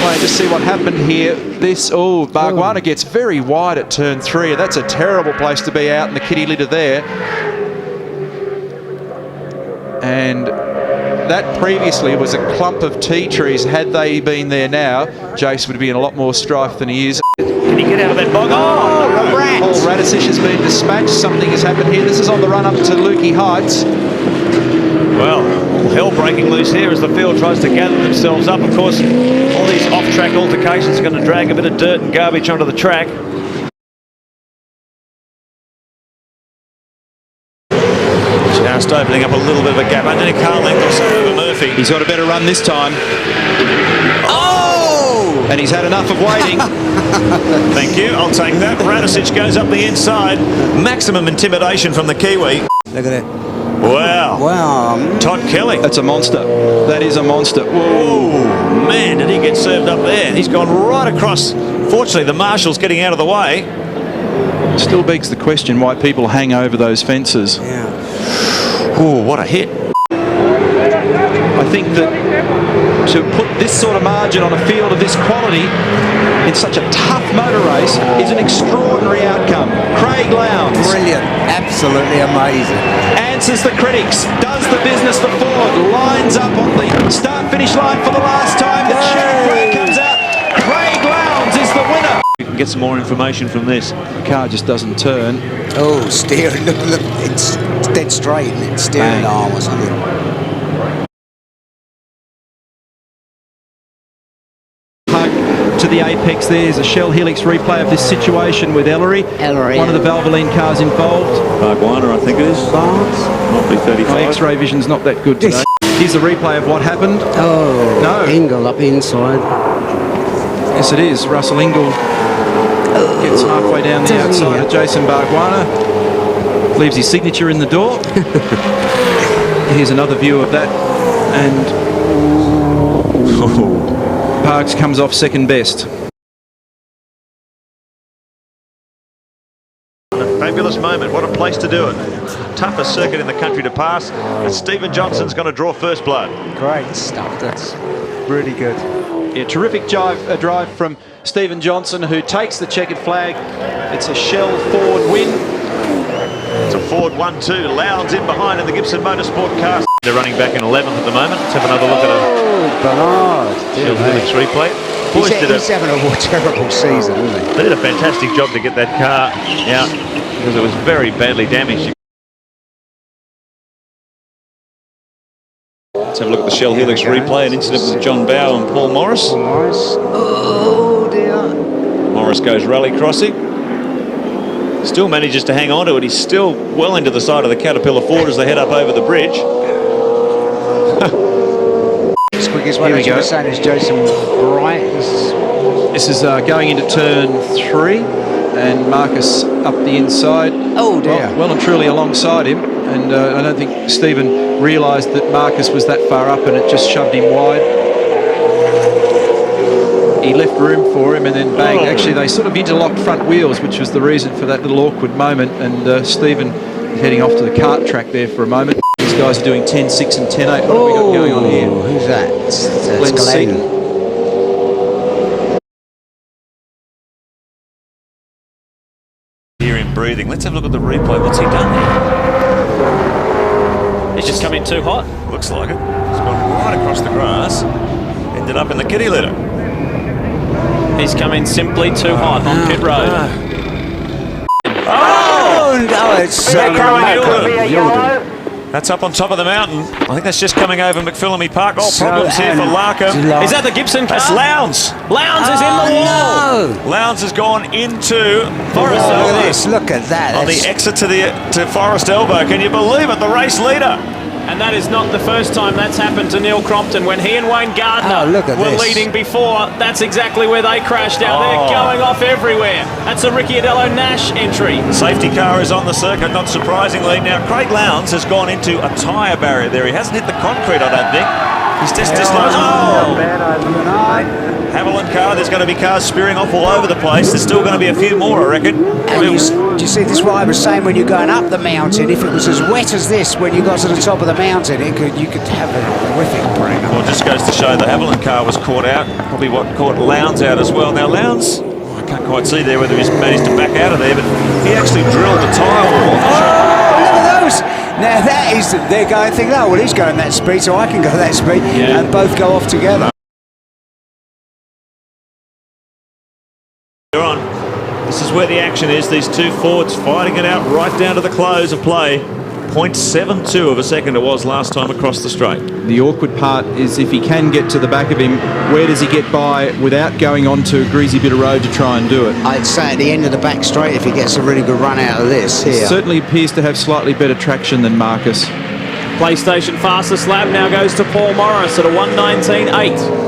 replay, just see what happened here. Bargwanna gets very wide at turn 3. That's a terrible place to be out in the kitty litter there. And that previously was a clump of tea trees. Had they been there now, Jace would be in a lot more strife than he is. Can he get out of that bog? Oh, no. Rat. Paul Radicic has been dispatched. Something has happened here. This is on the run up to Lukey Heights. Well, hell breaking loose here as the field tries to gather themselves up. Of course, all these off-track altercations are going to drag a bit of dirt and garbage onto the track. Just opening up a little bit of a gap. Only a car length or so over Murphy. He's got a better run this time. Oh! And he's had enough of waiting. Thank you, I'll take that. Radicic goes up the inside. Maximum intimidation from the Kiwi. Look at it. Wow. Wow. Todd Kelly. That's a monster. That is a monster. Whoa. Man, did he get served up there. He's gone right across. Fortunately, the marshal's getting out of the way. Still begs the question why people hang over those fences. Yeah. Oh, what a hit. I think that to put this sort of margin on a field of this quality in such a tough motor race is an extraordinary outcome. Craig Lowndes. Brilliant. Absolutely amazing. Answers the critics. Does the business for Ford. Lines up on the start-finish line for the last time. The check flag comes out. Craig Lowndes is the winner. You can get some more information from this. The car just doesn't turn. Oh, steering. Look, it's dead straight. It's steering arm or something. To the apex, there's a Shell Helix replay of this situation with Ellery. One of the Valvoline cars involved. Bargwanna, I think it is. Might be 35. My X-ray vision's not that good today. Here's a replay of what happened. Oh, no. Ingle up inside. Yes, it is. Russell Ingle gets halfway down the outside of Jason Bargwanna. Leaves his signature in the door. Here's another view of that. And Parks comes off second best. A fabulous moment. What a place to do it. Toughest circuit in the country to pass. And Stephen Johnson's going to draw first blood. Great stuff. That's really good. Yeah, terrific drive from Stephen Johnson, who takes the checkered flag. It's a Shell Ford win. It's a Ford 1-2. Lowndes in behind in the Gibson Motorsport car. They're running back in 11th at the moment. Let's have another look at a Bernard. Shell Helix replay. He's having a terrible season, isn't he? They did a fantastic job to get that car out because it was very badly damaged. Let's have a look at the Shell Helix replay. An incident with John Bow and Paul Morris. Oh dear. Morris goes rally crossing. Still manages to hang on to it. He's still well into the side of the Caterpillar Ford as they head up over the bridge. As quick as one of you saying is Jason Bright. This is going into turn 3, and Marcus up the inside. Oh dear. Well and truly alongside him, and I don't think Stephen realised that Marcus was that far up, and it just shoved him wide. He left room for him, and then bang. Actually, they sort of interlocked front wheels, which was the reason for that little awkward moment, and Stephen heading off to the kart track there for a moment. These guys are doing 10-6 and 10-8. What have we got going on here? Who's that? That's Glenn. Hear him breathing. Let's have a look at the replay. What's he done there? He's just come in too hot. Looks like it. He's gone right across the grass. Ended up in the kitty litter. He's come in simply too hot on pit road. Oh no, it's That's up on top of the mountain. I think that's just coming over McPhillamy Park. Oh, problems here for Larkham. Is that the Gibson car? That's Lowndes. Lowndes is in the wall. No. Lowndes has gone into Forest Elbow. Look at that. On the exit to Forest Elbow. Can you believe it? The race leader. And that is not the first time that's happened to Neil Crompton. When he and Wayne Gardner were leading before, that's exactly where they crashed out. They're going off everywhere. That's a Ricky Adello Nash entry. Safety car is on the circuit, not surprisingly. Now, Craig Lowndes has gone into a tyre barrier there. He hasn't hit the concrete, I don't think. He's just dislodged. Oh! Haviland car. There's going to be cars spearing off all over the place. There's still going to be a few more, I reckon. And do you see, this is what I was saying when you're going up the mountain. If it was as wet as this when you got to the top of the mountain, you could have a horrific break. Well, it just goes to show the Haviland car was caught out. Probably what caught Lowndes out as well. Now, Lowndes, I can't quite see there whether he's managed to back out of there, but he actually drilled the tyre wall. Look at those. Now that is, they're going thinking, oh, well, he's going that speed, so I can go that speed, and both go off together. On. This is where the action is. These two Fords fighting it out right down to the close of play. 0.72 of a second it was last time across the straight. The awkward part is if he can get to the back of him, where does he get by without going onto a greasy bit of road to try and do it? I'd say at the end of the back straight if he gets a really good run out of this here. He certainly appears to have slightly better traction than Marcus. PlayStation fastest lap now goes to Paul Morris at a 1:19.8.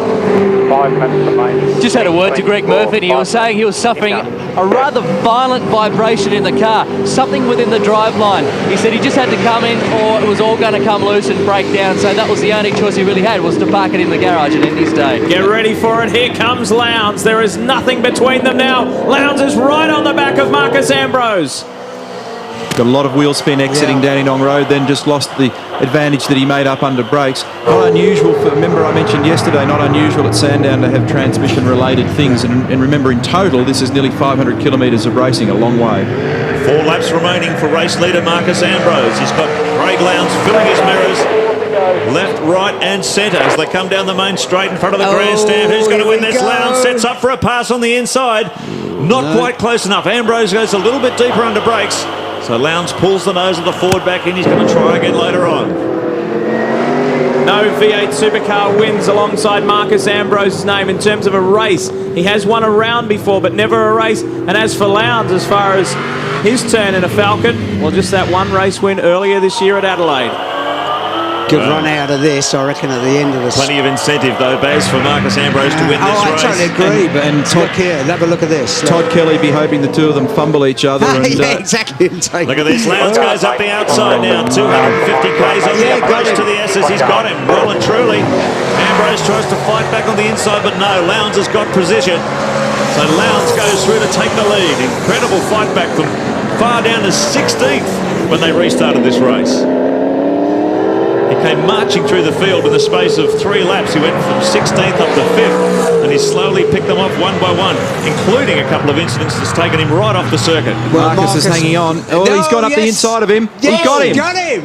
5 minutes remaining. Just had a word to Greg Murphy. He was saying he was suffering a rather violent vibration in the car, something within the driveline. He said he just had to come in or it was all going to come loose and break down, so that was the only choice he really had, was to park it in the garage and end his day. Get ready for it. Here comes Lowndes. There is nothing between them now. Lowndes is right on the back of Marcus Ambrose. Got a lot of wheel spin exiting Dandenong Road, then just lost the advantage that he made up under brakes. Not unusual for, remember I mentioned yesterday, not unusual at Sandown to have transmission related things, and remember in total this is nearly 500 kilometres of racing, a long way. 4 laps remaining for race leader Marcus Ambrose. He's got Craig Lowndes filling his mirrors left, right and centre as they come down the main straight in front of the grandstand. Who's going to win this? Lowndes sets up for a pass on the inside. Not quite close enough. Ambrose goes a little bit deeper under brakes. So Lowndes pulls the nose of the Ford back in. He's going to try again later on. No V8 supercar wins alongside Marcus Ambrose's name in terms of a race. He has won a round before, but never a race. And as for Lowndes, as far as his turn in a Falcon, well, just that one race win earlier this year at Adelaide. Good run out of this, I reckon, at the end of the... Plenty of incentive, though, Baz, for Marcus Ambrose to win this race. I totally agree, but Todd, here, have a look at this. Todd Kelly be hoping the two of them fumble each other. And, yeah, exactly. Look at this. Lowndes goes up the outside now. 250 k's on the approach to the S's. He's got him well and truly. Ambrose tries to fight back on the inside, but no. Lowndes has got position. So Lowndes goes through to take the lead. Incredible fight back from far down to 16th when they restarted this race. He came marching through the field in the space of 3 laps. He went from 16th up to 5th, and he slowly picked them off one by one, including a couple of incidents that's taken him right off the circuit. Well, Marcus is hanging on. Oh, no, he's got up the inside of him. Yeah, he got him. Got him.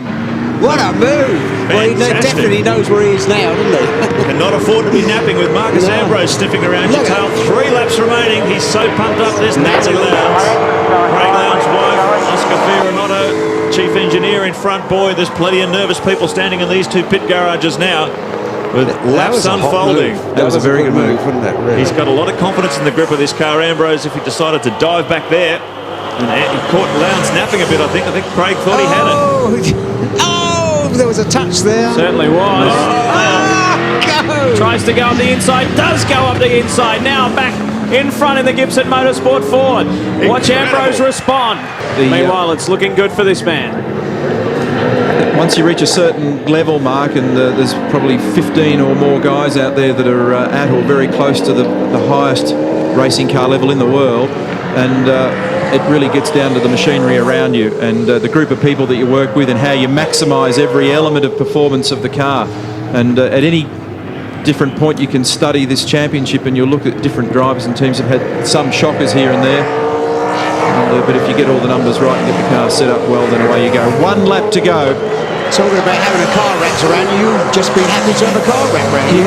What a move. Well, he definitely knows where he is now, doesn't he? Cannot afford to be napping with Marcus Ambrose sniffing around your tail. 3 laps remaining. He's so pumped up. There's Nancy Lowndes. Craig Lowndes' wife, Oscar Fioranotto, chief engineer in front. Boy, there's plenty of nervous people standing in these 2 pit garages now with laps unfolding. That was a very good move, wasn't it? Really? He's got a lot of confidence in the grip of this car, Ambrose, if he decided to dive back there. And he caught Lowndes napping a bit, I think. I think Craig thought he had it. Oh, there was a touch there. Certainly was. Go. Tries to go up the inside, does go up the inside. Now back in front in the Gibson Motorsport Ford. Watch Ambrose respond. Meanwhile, it's looking good for this man. Once you reach a certain level, Mark, and there's probably 15 or more guys out there that are at or very close to the highest racing car level in the world, and it really gets down to the machinery around you and the group of people that you work with and how you maximise every element of performance of the car. And at any different point you can study this championship and you'll look at different drivers and teams have had some shockers here and there. But if you get all the numbers right and get the car set up well, then away you go. 1 lap to go. Talking about having a car wrapped around you, you've just been happy to have a car wrapped around you.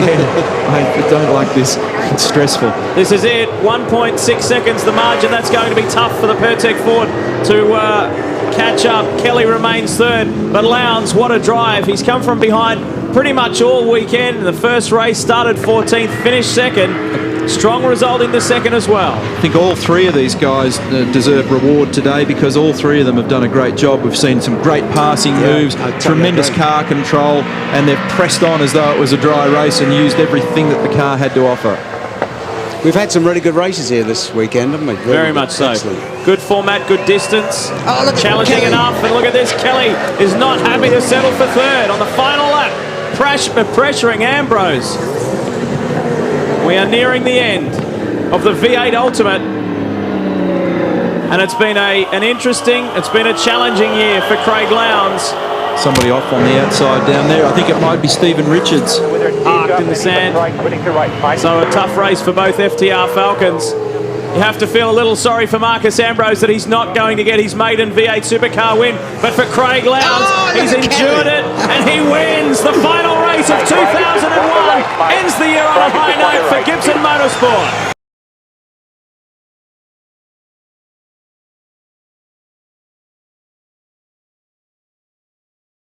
Yeah, I don't like this. It's stressful. This is it. 1.6 seconds the margin. That's going to be tough for the Pertec Ford to catch up. Kelly remains third, but Lowndes, what a drive. He's come from behind pretty much all weekend. The first race started 14th, finished second. Strong result in the second as well. I think all 3 of these guys deserve reward today because all 3 of them have done a great job. We've seen some great passing moves, tremendous car control, and they've pressed on as though it was a dry race and used everything that the car had to offer. We've had some really good races here this weekend, haven't we? Very much so. Excellent. Good format, good distance. Oh, look at challenging Kelly. enough, and look at this. Kelly is not happy to settle for third on the final lap. Pressuring Ambrose. We are nearing the end of the V8 Ultimate. And it's been it's been a challenging year for Craig Lowndes. Somebody off on the outside down there. I think it might be Stephen Richards. Parked in the sand. So a tough race for both FTR Falcons. You have to feel a little sorry for Marcus Ambrose that he's not going to get his maiden V8 Supercar win. But for Craig Lowndes, he's endured it and he wins the final race of 2001. Ends the year on a high note for Gibson Motorsport.